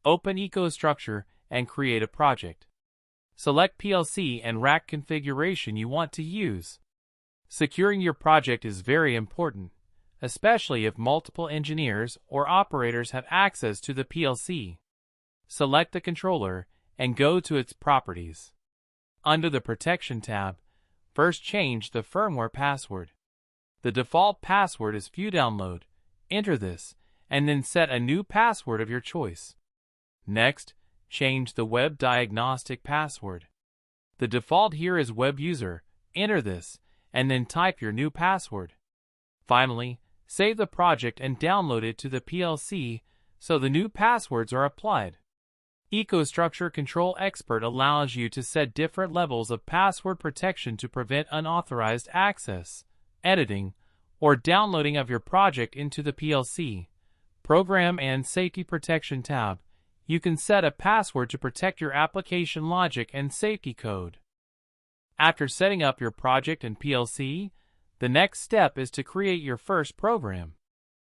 Open EcoStruxure and create a project. Select PLC and rack configuration you want to use. Securing your project is very important, especially if multiple engineers or operators have access to the PLC. Select the controller and go to its properties. Under the Protection tab, first change the firmware password. The default password is download. Enter this, and then set a new password of your choice. Next, change the web diagnostic password. The default here is web user. Enter this, and then type your new password. Finally, save the project and download it to the PLC so the new passwords are applied. EcoStruxure Control Expert allows you to set different levels of password protection to prevent unauthorized access, editing, or downloading of your project into the PLC. Program and Safety Protection tab. You can set a password to protect your application logic and safety code. After setting up your project and PLC, the next step is to create your first program.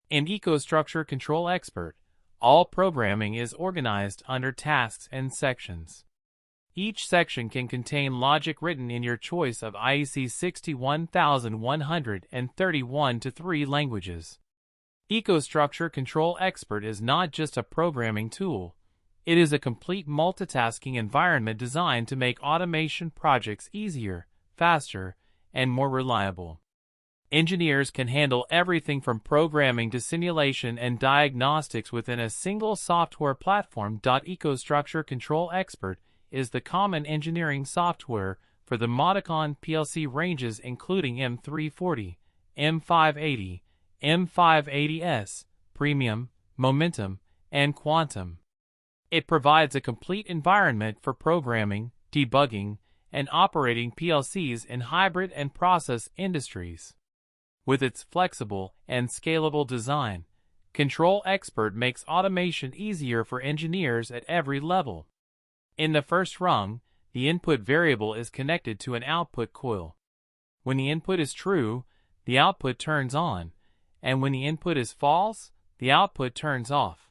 In EcoStruxure Control Expert, all programming is organized under tasks and sections. Each section can contain logic written in your choice of IEC 61131 to 3 languages. EcoStruxure Control Expert is not just a programming tool. It is a complete multitasking environment designed to make automation projects easier, faster, and more reliable. Engineers can handle everything from programming to simulation and diagnostics within a single software platform. EcoStruxure Control Expert is the common engineering software for the Modicon PLC ranges including M340, M580, M580S, Premium, Momentum, and Quantum. It provides a complete environment for programming, debugging, and operating PLCs in hybrid and process industries. With its flexible and scalable design, Control Expert makes automation easier for engineers at every level. In the first rung, the input variable is connected to an output coil. When the input is true, the output turns on, and when the input is false, the output turns off.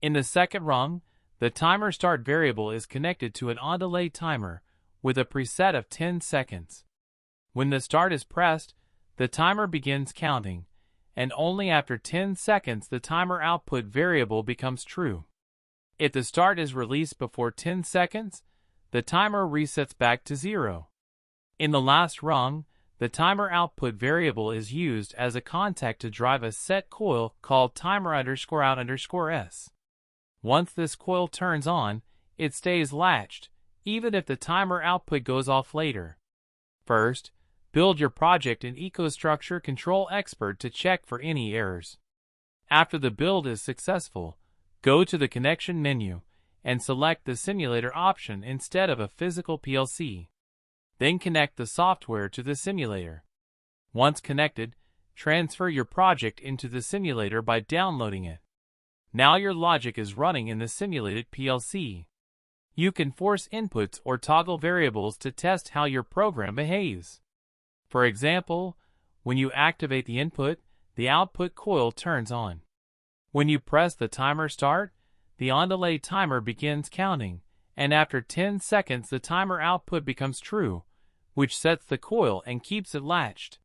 In the second rung, the timer start variable is connected to an on-delay timer with a preset of 10 seconds. When the start is pressed, the timer begins counting, and only after 10 seconds the timer output variable becomes true. If the start is released before 10 seconds, the timer resets back to 0. In the last rung, the timer output variable is used as a contact to drive a set coil called timer_out_s. Once this coil turns on, it stays latched, even if the timer output goes off later. First, build your project in EcoStruxure Control Expert to check for any errors. After the build is successful, go to the Connection menu and select the simulator option instead of a physical PLC. Then connect the software to the simulator. Once connected, transfer your project into the simulator by downloading it. Now your logic is running in the simulated PLC. You can force inputs or toggle variables to test how your program behaves. For example, when you activate the input, the output coil turns on. When you press the timer start, the on-delay timer begins counting, and after 10 seconds the timer output becomes true, which sets the coil and keeps it latched.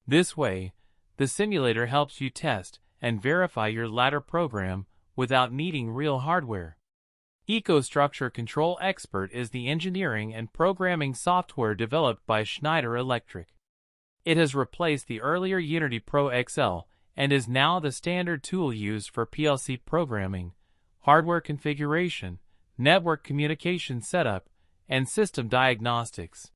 This way, the simulator helps you test and verify your ladder program without needing real hardware. EcoStruxure Control Expert is the engineering and programming software developed by Schneider Electric. It has replaced the earlier Unity Pro XL and is now the standard tool used for PLC programming, hardware configuration, network communication setup, and system diagnostics.